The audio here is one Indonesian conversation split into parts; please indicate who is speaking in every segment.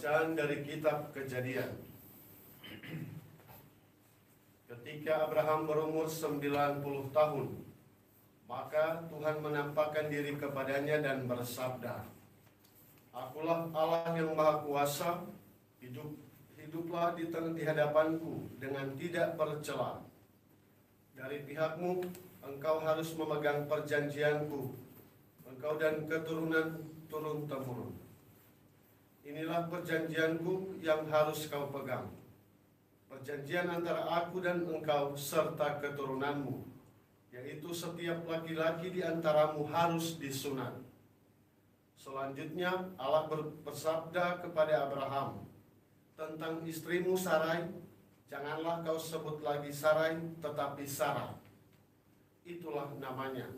Speaker 1: Bacaan dari kitab Kejadian. Ketika Abraham berumur 90 tahun, maka Tuhan menampakkan diri kepadanya dan bersabda, "Akulah Allah yang Maha Kuasa, hiduplah di hadapanku dengan tidak bercela. Dari pihakmu, engkau harus memegang perjanjianku, engkau dan keturunan turun-temurun. Inilah perjanjianku yang harus kau pegang. Perjanjian antara aku dan engkau serta keturunanmu, yaitu setiap laki-laki di antaramu harus disunat." Selanjutnya Allah bersabda kepada Abraham tentang istrimu Sarai, "Janganlah kau sebut lagi Sarai, tetapi Sarah. Itulah namanya.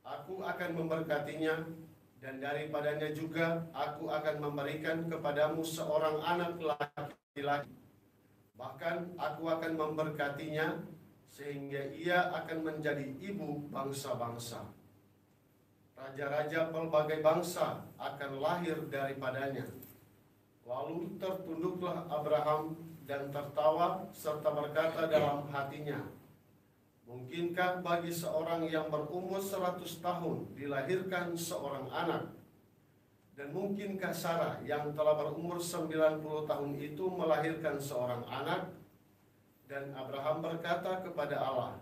Speaker 1: Aku akan memberkatinya, dan daripadanya juga aku akan memberikan kepadamu seorang anak laki-laki. Bahkan aku akan memberkatinya, sehingga ia akan menjadi ibu bangsa-bangsa. Raja-raja pelbagai bangsa akan lahir daripadanya." Lalu tertunduklah Abraham dan tertawa serta berkata dalam hatinya, "Mungkinkah bagi seorang yang berumur 100 tahun dilahirkan seorang anak? Dan mungkinkah Sarah yang telah berumur 90 tahun itu melahirkan seorang anak?" Dan Abraham berkata kepada Allah,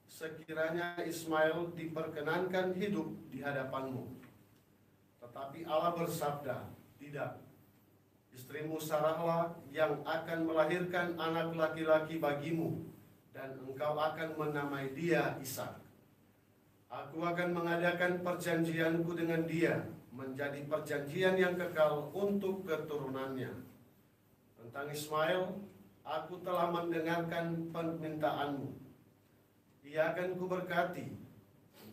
Speaker 1: sekiranya Ismail diperkenankan hidup di hadapanmu." Tetapi Allah bersabda, "Tidak. Istrimu Sarahlah yang akan melahirkan anak laki-laki bagimu, dan engkau akan menamai dia Ishak. Aku akan mengadakan perjanjianku dengan dia, menjadi perjanjian yang kekal untuk keturunannya. Tentang Ismail, aku telah mendengarkan permintaanmu. Ia akan kuberkati,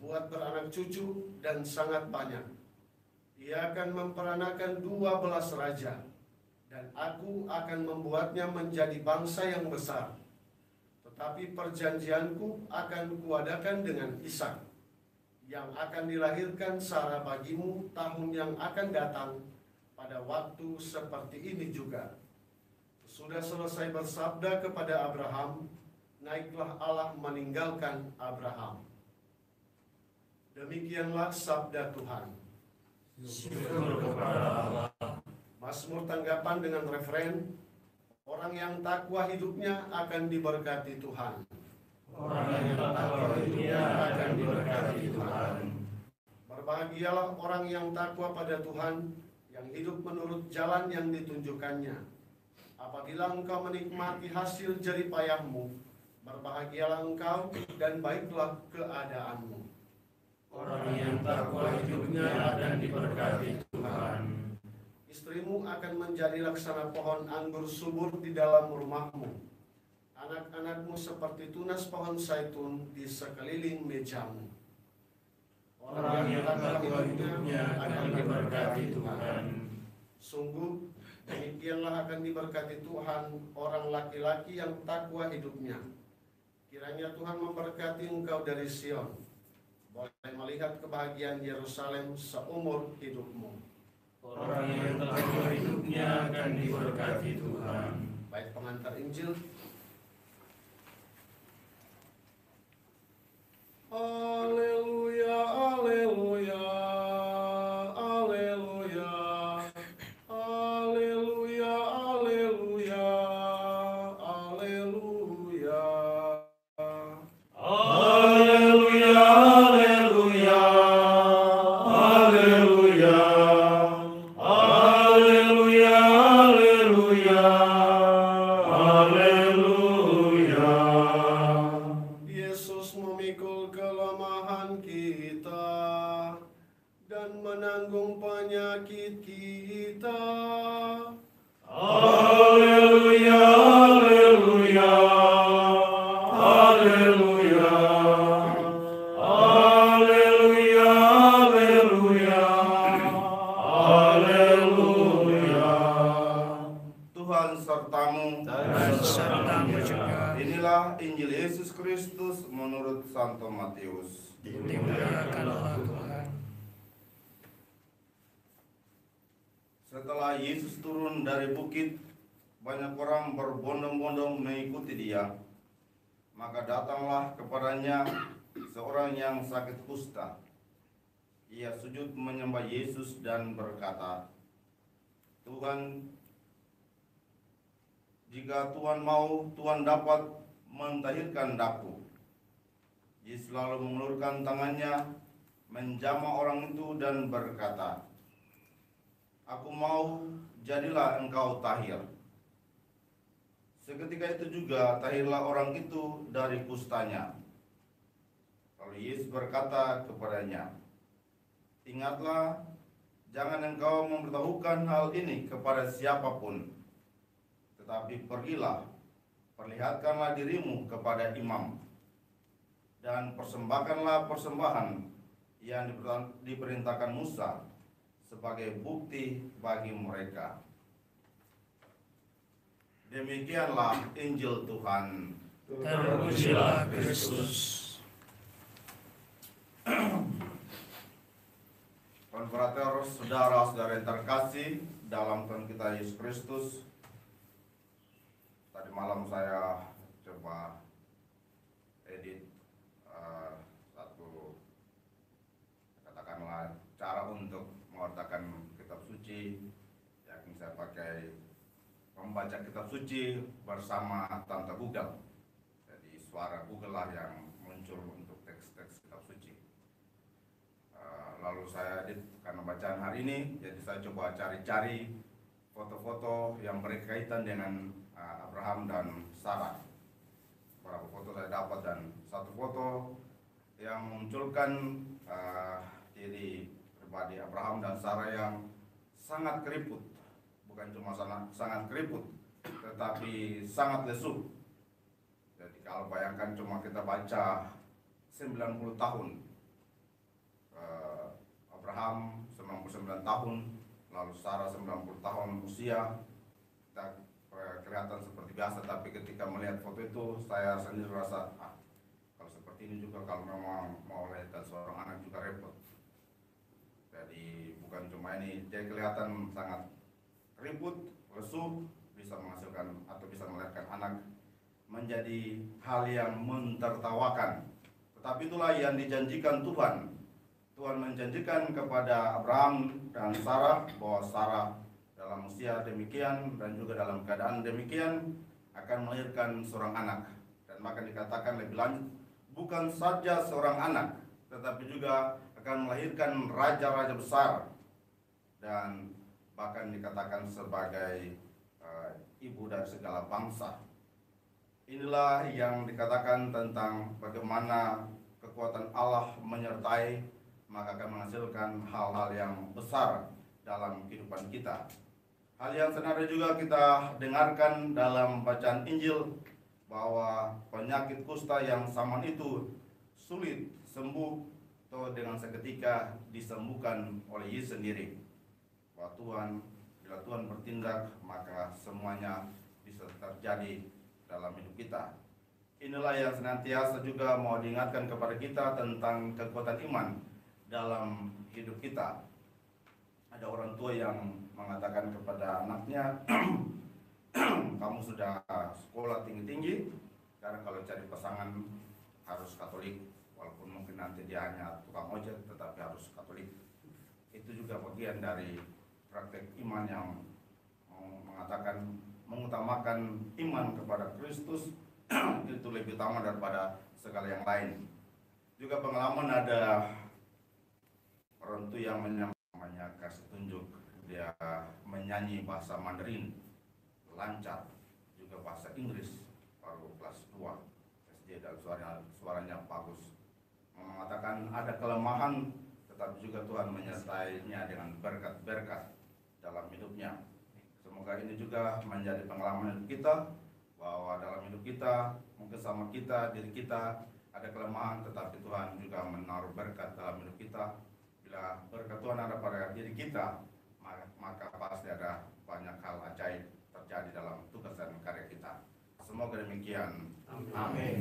Speaker 1: buat beranak cucu dan sangat banyak. Ia akan memperanakan 12 raja, dan aku akan membuatnya menjadi bangsa yang besar. Tetapi perjanjianku akan kuadakan dengan Ishak, yang akan dilahirkan Sarah bagimu tahun yang akan datang pada waktu seperti ini juga." Sudah selesai bersabda kepada Abraham, naiklah Allah meninggalkan Abraham. Demikianlah sabda Tuhan.
Speaker 2: Syukur kepada Allah.
Speaker 1: Mazmur tanggapan dengan referen, "Orang yang takwa hidupnya akan diberkati Tuhan."
Speaker 2: Orang yang takwa hidupnya akan diberkati Tuhan.
Speaker 1: Berbahagialah orang yang takwa pada Tuhan, yang hidup menurut jalan yang ditunjukkannya. Apabila engkau menikmati hasil jerih payahmu, berbahagialah engkau dan baiklah keadaanmu.
Speaker 2: Orang yang takwa hidupnya akan diberkati Tuhan.
Speaker 1: Istrimu akan menjadi laksana pohon anggur subur di dalam rumahmu. Anak-anakmu seperti tunas pohon zaitun di sekeliling mejamu.
Speaker 2: Orang yang takwa hidupnya akan diberkati Tuhan.
Speaker 1: Sungguh, demikianlah akan diberkati Tuhan orang laki-laki yang takwa hidupnya. Kiranya Tuhan memberkati engkau dari Sion, boleh melihat kebahagiaan Yerusalem seumur hidupmu.
Speaker 2: Orang yang takwa hidupnya akan diberkati Tuhan.
Speaker 1: Baik, pengantar Injil. Haleluya, haleluya, haleluya, haleluya, haleluya, haleluya.
Speaker 2: Haleluya, haleluya, haleluya, haleluya, haleluya, haleluya.
Speaker 1: Yesus memikul kelemahan kita dan menanggung penyakit kita.
Speaker 2: Haleluya, haleluya, haleluya, haleluya, haleluya, haleluya.
Speaker 3: Tuhan sertamu
Speaker 2: Dan sertamu juga.
Speaker 3: Inilah Injil Yesus Kristus menurut Santo Matius.
Speaker 2: Di dimuliakanlah Tuhan.
Speaker 3: Setelah Yesus turun dari bukit, banyak orang berbondong-bondong mengikuti dia. Maka datanglah kepadanya seorang yang sakit kusta. Ia sujud menyembah Yesus dan berkata, "Tuhan, jika Tuhan mau, Tuhan dapat mentahirkan daku." Yesus lalu mengulurkan tangannya, menjamah orang itu dan berkata, "Aku mau, jadilah engkau tahir." Seketika itu juga tahirlah orang itu dari kustanya. Lalu Yesus berkata kepadanya, "Ingatlah, jangan engkau memberitahukan hal ini kepada siapapun, tetapi pergilah, perlihatkanlah dirimu kepada imam, dan persembahkanlah persembahan yang diperintahkan Musa sebagai bukti bagi mereka." Demikianlah Injil Tuhan.
Speaker 2: Terpujilah Kristus.
Speaker 3: Konfrater, saudara-saudara yang terkasih dalam Tuhan kita Yesus Kristus, tadi malam saya coba edit satu, katakanlah, cara untuk mengatakan kitab suci, yakni saya pakai membaca kitab suci bersama Tante Google. Jadi suara Google lah yang muncul untuk teks-teks kitab suci. Lalu saya edit karena bacaan hari ini, jadi saya coba cari-cari foto-foto yang berkaitan dengan Abraham dan Sarah. Beberapa foto saya dapat, dan satu foto yang memunculkan diri pribadi Abraham dan Sarah yang sangat keriput. Bukan cuma sangat keriput, tetapi sangat lesu. Jadi kalau bayangkan cuma kita baca 90 tahun, Abraham 99 tahun, lalu Sarah 90 tahun usia, kita kelihatan seperti biasa. Tapi ketika melihat foto itu, saya sendiri rasa, kalau seperti ini juga, kalau memang mau melahirkan seorang anak juga repot. Jadi bukan cuma ini, dia kelihatan sangat ribut, lesu, bisa menghasilkan atau bisa melahirkan anak menjadi hal yang mentertawakan. Tetapi itulah yang dijanjikan Tuhan. Tuhan menjanjikan kepada Abraham dan Sarah bahwa Sarah dalam usia demikian dan juga dalam keadaan demikian akan melahirkan seorang anak. Dan maka dikatakan lebih lanjut, bukan saja seorang anak, tetapi juga akan melahirkan raja-raja besar, dan bahkan dikatakan sebagai ibu dari segala bangsa. Inilah yang dikatakan tentang bagaimana kekuatan Allah menyertai, maka akan menghasilkan hal-hal yang besar dalam kehidupan kita. Hal yang senada juga kita dengarkan dalam bacaan Injil, bahwa penyakit kusta yang zaman itu sulit sembuh atau dengan seketika disembuhkan oleh Yesus sendiri. Bahwa Tuhan, bila Tuhan bertindak, maka semuanya bisa terjadi dalam hidup kita. Inilah yang senantiasa juga mau diingatkan kepada kita tentang kekuatan iman dalam hidup kita. Ada orang tua yang mengatakan kepada anaknya, "Kamu sudah sekolah tinggi-tinggi, karena kalau cari pasangan harus Katolik, walaupun mungkin nanti dia hanya tukang ojek, tetapi harus Katolik." Itu juga bagian dari praktek iman yang mengatakan mengutamakan iman kepada Kristus itu lebih utama daripada segala yang lain. Juga pengalaman ada orang tua yang namanya kasih tunjuk, dia menyanyi bahasa Mandarin lancar, juga bahasa Inggris baru kelas 2 SD, dan suaranya bagus. Mengatakan ada kelemahan, tetapi juga Tuhan menyertainya dengan berkat-berkat dalam hidupnya. Semoga ini juga menjadi pengalaman hidup kita, bahwa dalam hidup kita, mungkin sama kita, diri kita ada kelemahan, tetapi Tuhan juga menaruh berkat dalam hidup kita. Bila berkat Tuhan ada pada diri kita, maka pasti ada banyak hal ajaib terjadi dalam tugas dan karya kita. Semoga demikian.
Speaker 2: Amin.